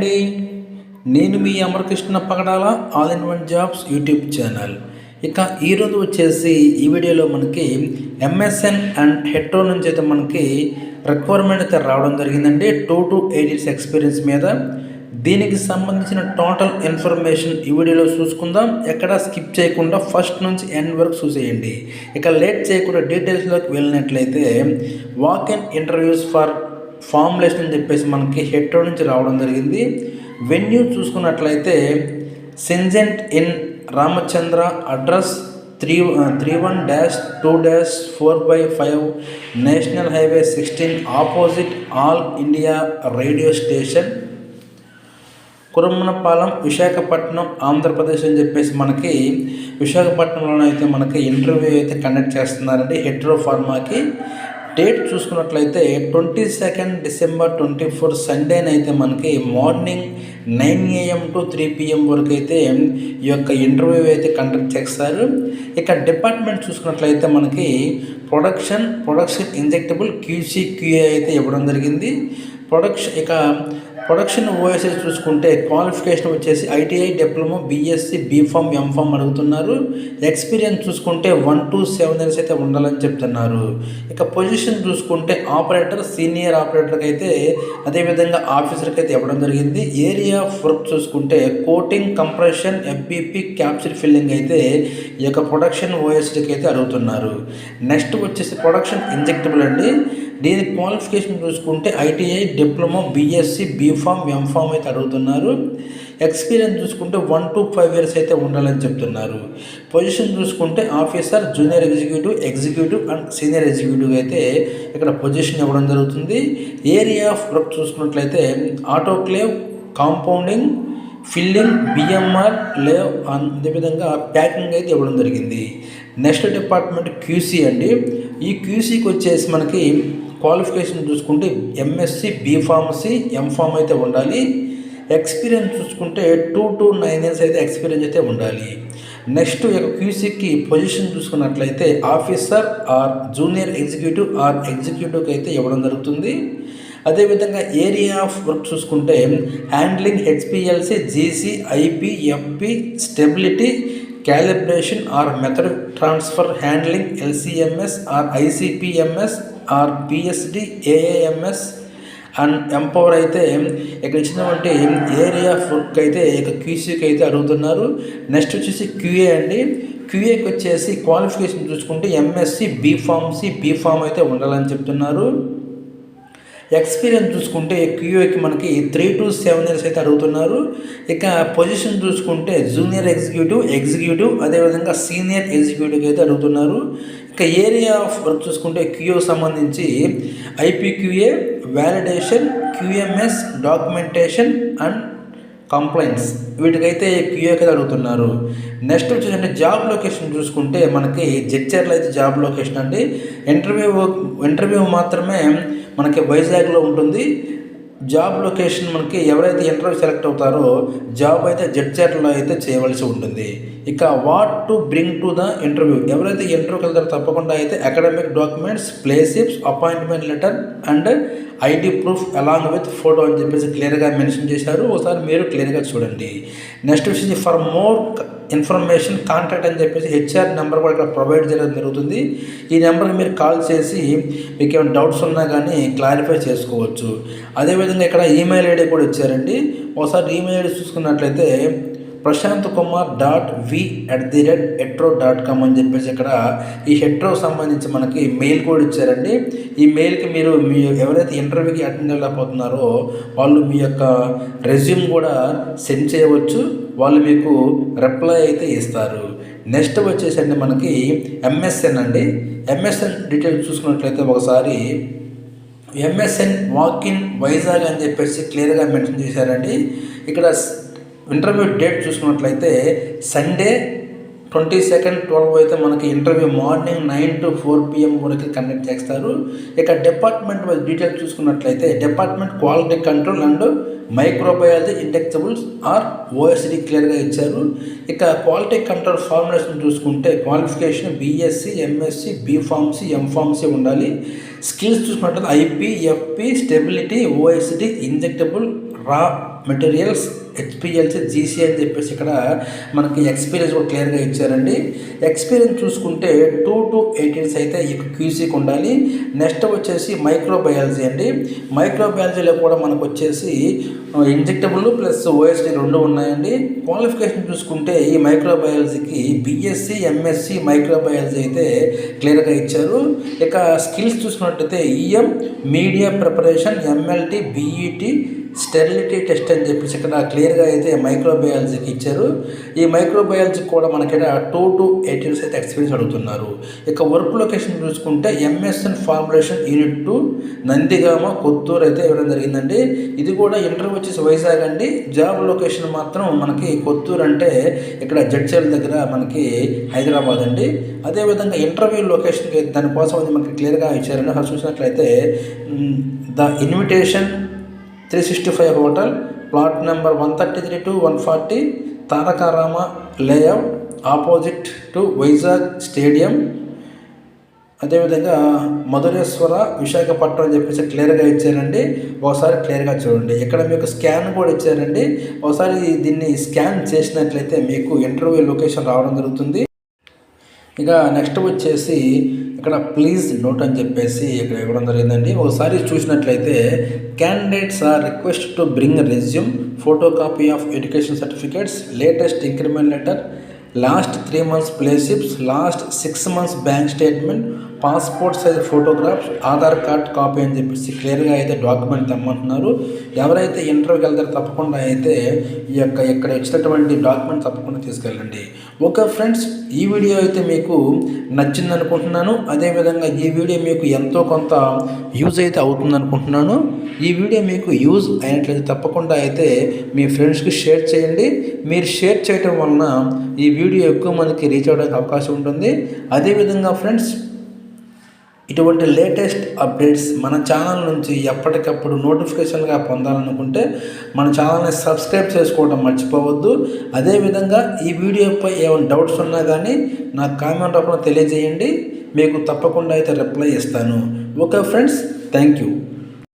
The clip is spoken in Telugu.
అండి, నేను మీ Amarakrishna Pagadala all in one jobs YouTube channel. ఇక ఈరోజు వచ్చేసి ఈ వీడియోలో మనకి ఎంఎస్ఎన్ అండ్ హెట్రో నుంచి అయితే మనకి రిక్వైర్మెంట్ అయితే రావడం జరిగిందండి. 2 to 8 years ఎక్స్పీరియన్స్ మీద. దీనికి సంబంధించిన టోటల్ ఇన్ఫర్మేషన్ ఈ వీడియోలో చూసుకుందాం. ఎక్కడ స్కిప్ చేయకుండా ఫస్ట్ నుంచి ఎండ్ వరకు చూసేయండి. ఇక లేట్ చేయకుండా డీటెయిల్స్లోకి వెళ్ళినట్లయితే walk in interviews for formulation అని చెప్పేసి మనకి హెట్రో నుంచి రావడం జరిగింది. వెన్యూ చూసుకున్నట్లయితే సింజెంట్ ఇన్ Ramachandra, address 31-2-4/5 national highway 16 opposite all India radio station, Kurmannapalem, Visakhapatnam, Andhra Pradesh అని చెప్పేసి మనకి విశాఖపట్నంలో అయితే మనకి ఇంటర్వ్యూ అయితే కండక్ట్ చేస్తున్నారండి హెట్రో ఫార్మాకి. డేట్ చూసుకున్నట్లయితే 22 December 2024 సండేనైతే మనకి మార్నింగ్ 9 AM to 3 PM వరకు అయితే ఈ యొక్క ఇంటర్వ్యూ అయితే కండక్ట్ చేస్తారు. ఇక డిపార్ట్మెంట్ చూసుకున్నట్లయితే మనకి ప్రొడక్షన్ ఇంజెక్టబుల్ QC/QA అయితే ఇవ్వడం జరిగింది. ప్రొడక్షన్ ఓఎస్ఎస్ చూసుకుంటే క్వాలిఫికేషన్ వచ్చేసి ITI, diploma, BSc, B.Pharm, M.Pharm అడుగుతున్నారు. ఎక్స్పీరియన్స్ చూసుకుంటే 1 to 7 years అయితే ఉండాలని చెప్తున్నారు. ఇక పొజిషన్ చూసుకుంటే ఆపరేటర్, సీనియర్ ఆపరేటర్కి అయితే అదేవిధంగా ఆఫీసర్కి అయితే ఇవ్వడం జరిగింది. ఏరియా ఆఫ్ వర్క్ చూసుకుంటే coating, compression, FBP, capture filling అయితే ఈ యొక్క ప్రొడక్షన్ ఓఎస్టీకి అయితే అడుగుతున్నారు. నెక్స్ట్ వచ్చేసి ప్రొడక్షన్ ఇంజెక్టబుల్ అండి. దీని క్వాలిఫికేషన్ చూసుకుంటే ITI, diploma, BSc, B.Pharm, M.Pharm అయితే అడుగుతున్నారు. ఎక్స్పీరియన్స్ చూసుకుంటే 1 to 5 years అయితే ఉండాలని చెప్తున్నారు. పొజిషన్ చూసుకుంటే officer, junior executive and senior executive అయితే ఇక్కడ పొజిషన్ ఇవ్వడం జరుగుతుంది. ఏరియా ఆఫ్ వర్క్ చూసుకున్నట్లయితే ఆటోక్లేవ్, కాంపౌండింగ్, ఫిల్లింగ్, BMR, లేవ్, అదేవిధంగా ప్యాకింగ్ అయితే ఇవ్వడం జరిగింది. నెక్స్ట్ డిపార్ట్మెంట్ QC అండి. ఈ QCకి వచ్చేసి మనకి క్వాలిఫికేషన్ చూసుకుంటే MSc, B.Pharmacy, M.Pharm అయితే ఉండాలి. ఎక్స్పీరియన్స్ చూసుకుంటే 2 to 9 years అయితే ఎక్స్పీరియన్స్ అయితే ఉండాలి. నెక్స్ట్ QCకి పొజిషన్ చూసుకున్నట్లయితే officer or junior executive or ఎగ్జిక్యూటివ్కి అయితే ఇవ్వడం జరుగుతుంది. అదేవిధంగా ఏరియా ఆఫ్ వర్క్ చూసుకుంటే handling HPLC, GC, IP, FP, stability, calibration or method transfer handling, LCMS or ICP-MS or PSD, AAMS and Empower అయితే ఇక్కడ ఇచ్చినటువంటి ఏరియా ఆఫ్ వర్క్ అయితే ఇక QCకి అయితే అడుగుతున్నారు. నెక్స్ట్ వచ్చేసి QA అండి. QAకి వచ్చేసి క్వాలిఫికేషన్ చూసుకుంటే MSc, B.Pharm అయితే ఉండాలని చెప్తున్నారు. ఎక్స్పీరియన్స్ చూసుకుంటే QAకి మనకి 3 to 7 years అయితే అడుగుతున్నారు. ఇక పొజిషన్ చూసుకుంటే జూనియర్ ఎగ్జిక్యూటివ్ అదేవిధంగా సీనియర్ ఎగ్జిక్యూటివ్ అయితే అడుగుతున్నారు. ఇక ఏరియా ఆఫ్ వర్క్ చూసుకుంటే QAకి సంబంధించి IPQA, validation, QMS, documentation and complaints వీటికైతే QAకి అడుగుతున్నారు. నెక్స్ట్ వచ్చేసి జాబ్ లొకేషన్ చూసుకుంటే మనకి జడ్చర్ల అయితే జాబ్ లొకేషన్ అండి. ఇంటర్వ్యూ మాత్రమే మనకి వైజాగ్లో ఉంటుంది. జాబ్ లొకేషన్ మనకి ఎవరైతే ఇంటర్వ్యూ సెలెక్ట్ అవుతారో జాబ్ అయితే జడ్చర్లలో అయితే చేయవలసి ఉంటుంది. ఇక what to bring to the interview, ఎవరైతే ఇంటర్వ్యూకి వెళ్తారో తప్పకుండా అయితే academic documents, play slips, appointment letter and ID proof along with photo అని చెప్పేసి క్లియర్గా మెన్షన్ చేశారు. ఒకసారి మీరు క్లియర్గా చూడండి. నెక్స్ట్ వచ్చేసి ఫర్ మోర్ ఇన్ఫర్మేషన్ కాంటాక్ట్ అని చెప్పేసి HR నెంబర్ కూడా ఇక్కడ ప్రొవైడ్ చేయడం జరుగుతుంది. ఈ నెంబర్కి మీరు కాల్ చేసి మీకు ఏమైనా డౌట్స్ ఉన్నా కానీ క్లారిఫై చేసుకోవచ్చు. అదేవిధంగా ఇక్కడ ఈమెయిల్ ID కూడా ఇచ్చారండి. ఒకసారి ఈమెయిల్ ID చూసుకున్నట్లయితే prashantkumar.v@hetro.com అని చెప్పేసి ఇక్కడ ఈ హెట్రో సంబంధించి మనకి మెయిల్ కూడా ఇచ్చారండి. ఈ మెయిల్కి మీరు ఎవరైతే ఇంటర్వ్యూకి అటెండ్ అవ్వకపోతున్నారో వాళ్ళు మీ యొక్క రెజ్యూమ్ కూడా సెండ్ చేయవచ్చు. వాళ్ళు మీకు రిప్లై అయితే ఇస్తారు. నెక్స్ట్ వచ్చేసండి మనకి MSN అండి. MSN డీటెయిల్స్ చూసుకున్నట్లయితే ఒకసారి MSN వాక్ ఇన్ వైజాగ్ అని చెప్పేసి క్లియర్గా మెన్షన్ చేశారండి. ఇక్కడ ఇంటర్వ్యూ డేట్ చూసుకున్నట్లయితే సండే 22/12 అయితే మనకి ఇంటర్వ్యూ మార్నింగ్ 9 to 4 PM వరకు కండక్ట్ చేస్తారు. ఇక డిపార్ట్మెంట్ వైజ్ డీటెయిల్స్ చూసుకున్నట్లయితే department quality control and microbiology injectables or OSD క్లియర్గా ఇచ్చారు. ఇక క్వాలిటీ కంట్రోల్ ఫార్ములేషన్ చూసుకుంటే qualification BSc, MSc, B.Pharmacy, M.Pharmacy ఉండాలి. స్కిల్స్ చూసుకున్నట్లయితే IP, FP, stability, OSD, injectable, raw materials HPLC GC అని చెప్పేసి ఇక్కడ మనకి ఎక్స్పీరియన్స్ కూడా క్లియర్గా ఇచ్చారండి. ఎక్స్పీరియన్స్ చూసుకుంటే 2 to 8 years అయితే ఈ క్యూసీకి ఉండాలి. నెక్స్ట్ వచ్చేసి మైక్రోబయాలజీ అండి. మైక్రోబయాలజీలో కూడా మనకు వచ్చేసి ఇంజెక్టబుల్ ప్లస్ ఓఎస్డి 2 ఉన్నాయండి. క్వాలిఫికేషన్ చూసుకుంటే ఈ మైక్రోబయాలజీకి బీఎస్సీ ఎంఎస్సి మైక్రోబయాలజీ అయితే క్లియర్గా ఇచ్చారు. ఇక స్కిల్స్ చూసుకున్నట్టయితే EM, media preparation, MLT, BET, sterility test అని చెప్పేసి ఇక్కడ క్లియర్గా అయితే మైక్రోబయాలజీకి ఇచ్చారు. ఈ మైక్రోబయాలజీకి కూడా మనకైతే 2 to 8 years అయితే ఎక్స్పీరియన్స్ అడుగుతున్నారు. ఇక వర్క్ లొకేషన్ చూసుకుంటే MSN formulation unit 2 Nandigama Kothur అయితే ఇవ్వడం జరిగిందండి. ఇది కూడా ఇంటర్వ్యూ వచ్చేసి వైజాగ్ అండి. జాబ్ లొకేషన్ మాత్రం మనకి కొత్తూరు అంటే ఇక్కడ జడ్చర్ల దగ్గర మనకి హైదరాబాద్ అండి. అదేవిధంగా ఇంటర్వ్యూ లొకేషన్ దానికోసం అది మనకి క్లియర్గా ఇచ్చారండి. అసలు చూసినట్లయితే the invitation 365 hotel, plot number 133 to 140, Tarakarama layout, opposite to Vizag stadium. అదేవిధంగా మధురేశ్వర విశాఖపట్నం అని చెప్పేసి క్లియర్గా ఇచ్చారండి. ఒకసారి క్లియర్గా చూడండి. ఇక్కడ మీకు స్కాన్ కూడా ఇచ్చారండి. ఒకసారి దీన్ని స్కాన్ చేసినట్లయితే మీకు ఇంటర్వ్యూ లొకేషన్ రావడం జరుగుతుంది. ఇక నెక్స్ట్ వచ్చేసి ఇక్కడ ప్లీజ్ నోట్ అని చెప్పేసి ఇక్కడ ఇవ్వడం జరిగిందండి. ఒకసారి చూసినట్లయితే candidates are request to bring resume, photo copy of education certificates, latest increment letter, last 3 months pay slips, last 6 months bank statement, passport size photographs, Aadhaar card copy అని చెప్పేసి క్లియర్గా అయితే డాక్యుమెంట్ తెమ్మంటున్నారు. ఎవరైతే ఇంటర్వ్యూకి వెళ్తారో తప్పకుండా అయితే ఇక్కడ ఇచ్చినటువంటి డాక్యుమెంట్ తప్పకుండా తీసుకెళ్ళండి. ఓకే ఫ్రెండ్స్, ఈ వీడియో అయితే మీకు నచ్చింది అనుకుంటున్నాను. అదేవిధంగా ఈ వీడియో మీకు ఎంతో కొంత యూజ్ అయితే అవుతుంది అనుకుంటున్నాను. ఈ వీడియో మీకు యూజ్ అయినట్లయితే తప్పకుండా అయితే మీ ఫ్రెండ్స్కి షేర్ చేయండి. మీరు షేర్ చేయడం వలన ఈ వీడియో ఎక్కువ మందికి రీచ్ అవ్వడానికి అవకాశం ఉంటుంది. అదేవిధంగా ఫ్రెండ్స్, ఇటువంటి లేటెస్ట్ అప్డేట్స్ మన ఛానల్ నుంచి ఎప్పటికప్పుడు నోటిఫికేషన్గా పొందాలనుకుంటే మన ఛానల్ని సబ్స్క్రైబ్ చేసుకోవడం మర్చిపోవద్దు. అదేవిధంగా ఈ వీడియోపై ఏమైనా డౌట్స్ ఉన్నా కానీ నాకు కామెంట్ రూపంలో తెలియజేయండి. మీకు తప్పకుండా అయితే రిప్లై ఇస్తాను. Okay friends, thank you.